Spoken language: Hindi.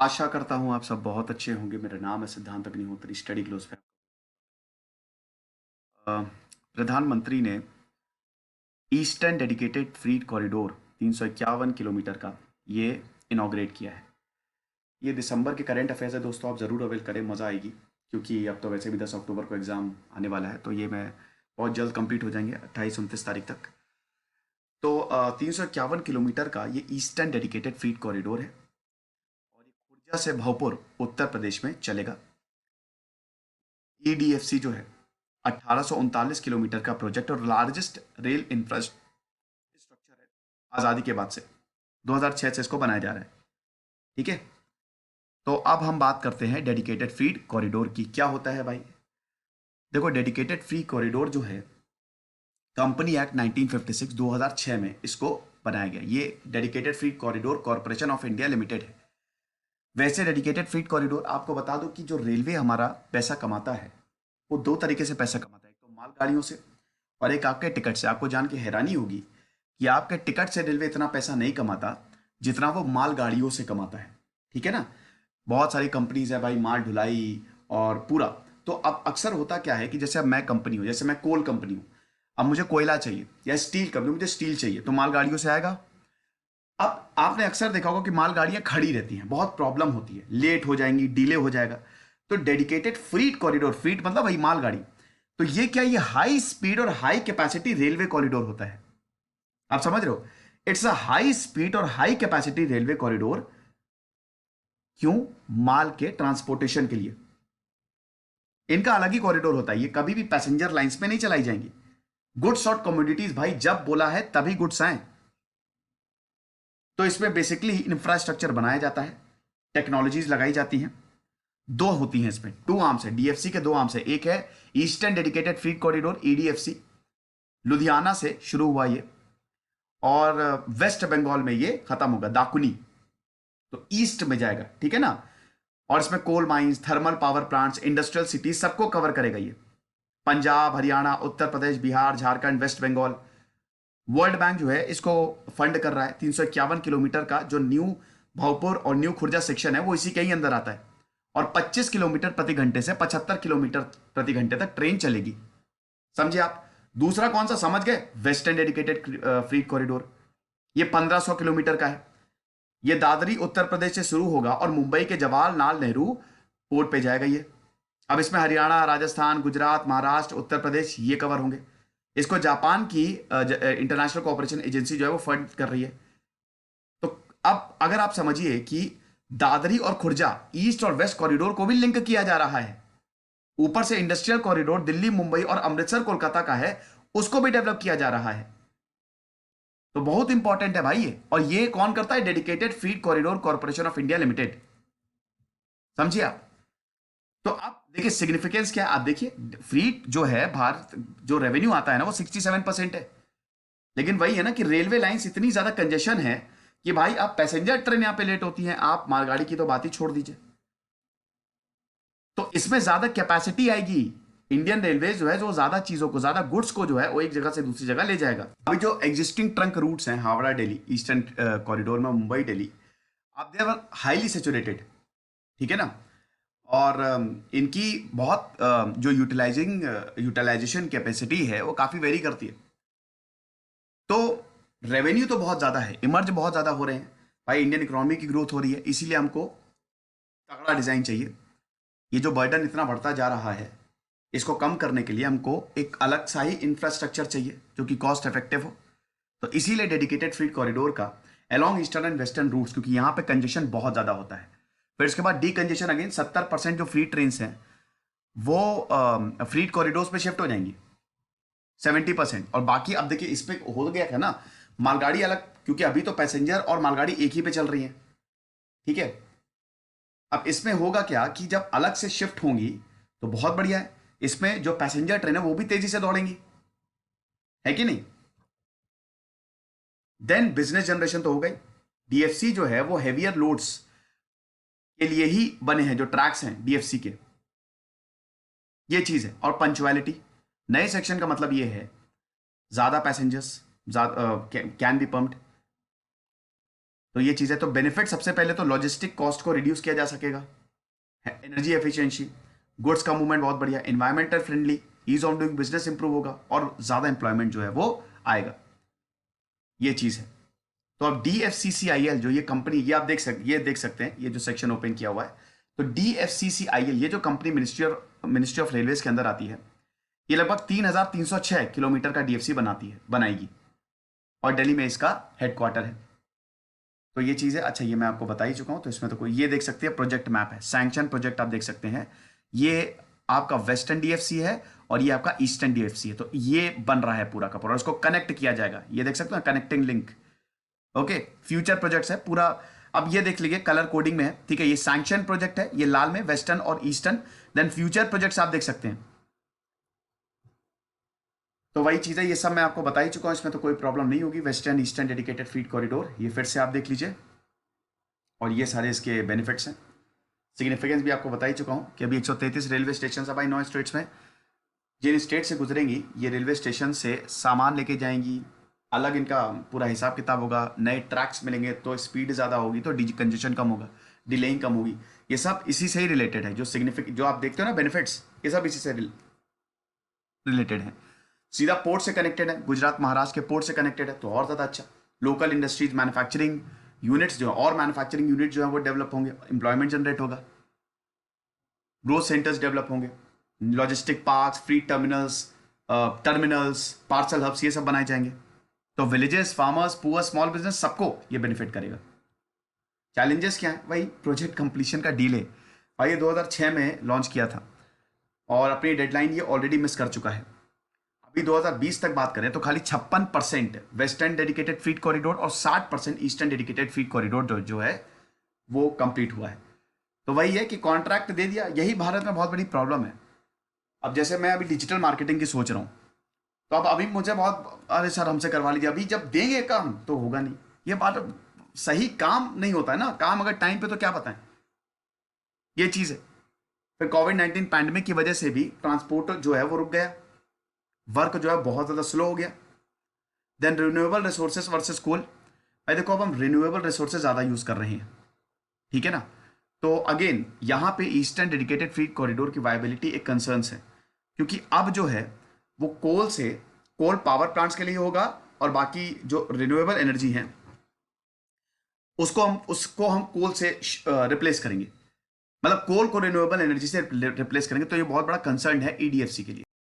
आशा करता हूँ आप सब बहुत अच्छे होंगे। मेरा नाम है सिद्धांत अग्निहोत्री, स्टडी ग्लोस पे। प्रधानमंत्री ने eastern dedicated freight corridor 351 kilometre का ये इनॉग्रेट किया है। ये दिसंबर के करंट अफेयर्स है दोस्तों, आप ज़रूर अवेल करें, मज़ा आएगी। क्योंकि अब तो वैसे भी 10 अक्टूबर को एग्ज़ाम आने वाला है, तो ये मैं बहुत जल्द कंप्लीट हो जाएंगे 28-29 तारीख तक। तो 351 किलोमीटर का ये ईस्टर्न डेडिकेटेड फ्रीट कॉरिडोर है और ये खुर्जा से भोजपुर उत्तर प्रदेश में चलेगा। ईडीएफसी जो है 1839 किलोमीटर का प्रोजेक्ट और लार्जेस्ट रेल इंफ्रास्ट्रक्चर है आज़ादी के बाद से। 2006 से इसको बनाया जा रहा है। ठीक है, तो अब हम बात करते हैं डेडिकेटेड फ्रीट कॉरिडोर की। क्या होता है भाई? देखो, डेडिकेटेड फ्री कॉरिडोर जो है, कंपनी एक्ट 1956 2006 में इसको बनाया गया। ये dedicated freight corridor corporation of India limited है। वैसे डेडिकेटेड फ्रीट कॉरिडोर, आपको बता दो कि जो रेलवे हमारा पैसा कमाता है वो दो तरीके से पैसा कमाता है। एक तो मालगाड़ियों से और एक आपके टिकट से। आपको जान के हैरानी होगी कि आपके टिकट से रेलवे इतना पैसा नहीं कमाता जितना वो मालगाड़ियों से कमाता है। ठीक है ना? बहुत सारी कंपनीज है भाई, माल ढुलाई और पूरा। तो अब अक्सर होता क्या है कि जैसे अब मैं कंपनी हूँ, जैसे मैं कोल कंपनी हूँ, अब मुझे कोयला चाहिए, या स्टील कंपनी, मुझे स्टील चाहिए, तो मालगाड़ियों से आएगा। अब आपने अक्सर देखा होगा कि मालगाड़ियां खड़ी रहती हैं, बहुत प्रॉब्लम होती है, लेट हो जाएंगी, डिले हो जाएगा। तो डेडिकेटेड फ्रीट कॉरिडोर, फ्रीट मतलब वही मालगाड़ी, तो ये क्या, ये हाई स्पीड और हाई कैपेसिटी रेलवे कॉरिडोर होता है। आप समझ रहे हो? इट्स अ हाई स्पीड और हाई कैपेसिटी रेलवे कॉरिडोर। क्यों? माल के ट्रांसपोर्टेशन के लिए इनका अलग ही कॉरिडोर होता है। ये कभी भी पैसेंजर लाइंस में नहीं चलाई जाएंगी। गुड्स और कमोडिटीज भाई, जब बोला है तभी गुड्स आए। तो इसमें बेसिकली इंफ्रास्ट्रक्चर बनाया जाता है, टेक्नोलॉजीज लगाई जाती हैं। दो होती हैं इसमें, टू आर्म्स है, डीएफसी के दो आर्म्स है। एक है eastern dedicated freight corridor, EDFC, Ludhiana से शुरू हुआ ये, और वेस्ट बंगाल में ये खत्म होगा, दाकुनी, तो ईस्ट में जाएगा। ठीक है ना? और इसमें coal mines, thermal power plants, industrial cities सबको कवर करेगा ये। Punjab, Haryana, Uttar Pradesh, Bihar, Jharkhand, west Bengal. World bank जो है इसको फंड कर रहा है। 351 किलोमीटर का जो न्यू भाऊपुर और न्यू खुर्जा सेक्शन है वो इसी के ही अंदर आता है। और 25 किलोमीटर प्रति घंटे से 75 किलोमीटर प्रति घंटे तक ट्रेन चलेगी। समझे आप? दूसरा कौन सा समझ गए? वेस्टर्न डेडिकेटेड फ्रीट कॉरिडोर, ये 1500 किलोमीटर का है। ये दादरी उत्तर प्रदेश से शुरू होगा और मुंबई के जवाहरलाल नेहरू पोर्ट पे जाएगा ये। अब इसमें हरियाणा, राजस्थान, गुजरात, महाराष्ट्र, उत्तर प्रदेश ये कवर होंगे। इसको जापान की इंटरनेशनल कोऑपरेशन एजेंसी जो है वो फंड कर रही है। तो अब अगर आप समझिए कि दादरी और खुर्जा, ईस्ट और वेस्ट कॉरिडोर को भी लिंक किया जा रहा है। ऊपर से इंडस्ट्रियल कॉरिडोर दिल्ली, मुंबई और अमृतसर, कोलकाता का है, उसको भी डेवलप किया जा रहा है। तो बहुत इंपॉर्टेंट है भाई ये। और ये कौन करता है? Dedicated freight corridor corporation of India limited. समझिए आप? तो आप देखिए सिग्निफिकेंस क्या है। आप देखिए, फ्रीट जो है, भारत जो रेवेन्यू आता है ना वो 67% है। लेकिन वही है ना कि रेलवे लाइंस इतनी ज्यादा कंजेशन है कि भाई आप पैसेंजर ट्रेन यहां पे लेट होती हैं, आप मालगाड़ी की तो बात ही छोड़ दीजिए। तो इसमें ज्यादा कैपेसिटी आएगी। इंडियन रेलवे जो है, जो ज्यादा चीजों को, ज्यादा गुड्स को जो है वो एक जगह से दूसरी जगह ले जाएगा। अभी जो एग्जिस्टिंग ट्रंक रूट्स हैं, हावड़ा दिल्ली, ईस्टर्न कॉरिडोर में मुंबई दिल्ली, आप दे आर हाईली सेचुरेटेड। ठीक है ना? और इनकी बहुत जो यूटिलाइजेशन कैपेसिटी है वो काफी वेरी करती है। तो रेवेन्यू तो बहुत ज्यादा है, इमर्ज बहुत ज्यादा हो रहे हैं भाई, इंडियन इकोनॉमी की ग्रोथ हो रही है, इसीलिए हमको तगड़ा डिजाइन चाहिए। ये जो बर्डन इतना बढ़ता जा रहा है, इसको कम करने के लिए हमको एक अलग सा ही इंफ्रास्ट्रक्चर चाहिए जो कि कॉस्ट इफेक्टिव हो। तो इसीलिए डेडिकेटेड फ्रीट कॉरिडोर का along eastern and western routes, क्योंकि यहाँ पे कंजेशन बहुत ज्यादा होता है। फिर इसके बाद डी कंजेशन, अगेन 70% जो फ्री ट्रेन हैं वो फ्रीट कॉरिडोर्स पे शिफ्ट हो जाएंगी, 70%। और बाकी अब देखिए, इस पे हो गया है ना, मालगाड़ी अलग, क्योंकि अभी तो पैसेंजर और मालगाड़ी एक ही पे चल रही है। ठीक है? अब इसमें होगा क्या कि जब अलग से शिफ्ट होंगी तो बहुत बढ़िया है। इसमें जो पैसेंजर ट्रेन है वो भी तेजी से दौड़ेंगी, है कि नहीं? देन बिजनेस जनरेशन तो हो गई। डीएफसी जो है वो हेवियर लोड्स के लिए ही बने हैं, जो ट्रैक्स हैं डीएफसी के, ये चीज है। और पंचुअलिटी, नए सेक्शन का मतलब ये है ज्यादा पैसेंजर्स कैन बी पम्प्ड, तो ये चीज़ है। तो बेनिफिट सबसे पहले तो लॉजिस्टिक कॉस्ट को रिड्यूस किया जा सकेगा, एनर्जी एफिशिएंसी, गुड्स का मूवमेंट बहुत बढ़िया, environmental friendly, ease of doing business improve होगा और ज़्यादा एम्प्लॉयमेंट जो है वो आएगा, ये चीज़ है। तो अब DFCCIL जो ये कंपनी, ये आप ये देख सकते हैं, ये जो सेक्शन ओपन किया हुआ है, तो DFCCIL ये जो कंपनी मिनिस्ट्री ऑफ रेलवेज के अंदर आती है, ये लगभग 3,306 किलोमीटर का DFC बनाएगी और दिल्ली में इसका हेडक्वार्टर है। तो ये चीज़ है। अच्छा, ये मैं आपको बता ही चुका हूँ, तो इसमें तो कोई, ये देख सकते हैं प्रोजेक्ट मैप है, सैंक्शन प्रोजेक्ट आप देख सकते हैं, ये आपका वेस्टर्न DFC है और ये आपका ईस्टर्न DFC है। तो ये बन रहा है पूरा का पूरा, इसको कनेक्ट किया जाएगा, ये देख सकते हैं connecting link. Okay, future projects है पूरा। अब ये देख लीजिए कलर कोडिंग में है, ठीक है, ये सैंक्शन प्रोजेक्ट है, ये लाल में वेस्टर्न और ईस्टर्न, देन फ्यूचर प्रोजेक्ट्स आप देख सकते हैं। तो वही चीज़ है, ये सब मैं आपको बता ही चुका हूँ, इसमें तो कोई प्रॉब्लम नहीं होगी। Western eastern dedicated freight corridor, ये फिर से आप देख लीजिए, और ये सारे इसके बेनिफिट्स हैं। सिग्निफिकेंस भी आपको बता ही चुका हूँ कि अभी 133 रेलवे स्टेशन है भाई 9 स्टेट्स में। जिन स्टेट से गुजरेंगी ये रेलवे स्टेशन से सामान लेके जाएंगी, अलग इनका पूरा हिसाब किताब होगा, नए ट्रैक्स मिलेंगे तो स्पीड ज़्यादा होगी, तो कंजेशन कम होगा, डिलेइंग कम होगी। ये सब इसी से ही रिलेटेड है, जो आप देखते हो ना बेनिफिट्स, ये सब इसी से रिलेटेड है। सीधा पोर्ट से कनेक्टेड है, गुजरात महाराष्ट्र के पोर्ट से कनेक्टेड है, तो और ज़्यादा अच्छा। लोकल इंडस्ट्रीज, मैन्युफैक्चरिंग यूनिट्स जो है, और मैन्युफैक्चरिंग यूनिट जो है वो डेवलप होंगे, एम्प्लॉयमेंट जनरेट होगा, ग्रोथ सेंटर्स डेवलप होंगे, logistic parks, free terminals, parcel hubs, ये सब बनाए जाएंगे। तो villages, farmers, poor, small business, सबको ये बेनिफिट करेगा। चैलेंजेस क्या है भाई? प्रोजेक्ट कंप्लीशन का डिले। भाई ये 2006 में लॉन्च किया था और अपनी डेडलाइन ये ऑलरेडी मिस कर चुका है। अभी 2020 तक बात करें तो खाली 56% वेस्टर्न डेडिकेटेड फ्रीट कॉरिडोर और 60% ईस्टर्न डेडिकेटेड फ्रीट कॉरिडोर जो है वो कंप्लीट हुआ है। तो वही है कि कॉन्ट्रैक्ट दे दिया, यही भारत में बहुत बड़ी प्रॉब्लम है। अब जैसे मैं अभी डिजिटल मार्केटिंग की सोच रहा हूँ, तो अब अभी मुझे बहुत, अरे सर हमसे करवा लीजिए, अभी जब देंगे काम तो होगा नहीं। ये बात सही, काम नहीं होता है ना, काम अगर टाइम पे तो क्या पता है, ये चीज़ है। फिर कोविड-19 पैंडेमिक की वजह से भी ट्रांसपोर्ट जो है वो रुक गया, वर्क जो है बहुत ज़्यादा स्लो हो गया। देन रिन्यूएबल रिसोर्सेज वर्सेस कोल। भाई देखो अब हम रिन्यूएबल रिसोर्सेज ज़्यादा यूज़ कर रहे हैं, ठीक है ना। तो अगेन यहाँ पे ईस्टर्न डेडिकेटेड फ्रीट कॉरिडोर की वायबिलिटी एक कंसर्न्स है, क्योंकि अब जो है वो कोल पावर प्लांट्स के लिए होगा, और बाकी जो रिन्यूएबल एनर्जी है उसको हम कोल से रिप्लेस करेंगे, मतलब कोल को रिन्यूएबल एनर्जी से रिप्लेस करेंगे। तो ये बहुत बड़ा कंसर्न है EDFC के लिए।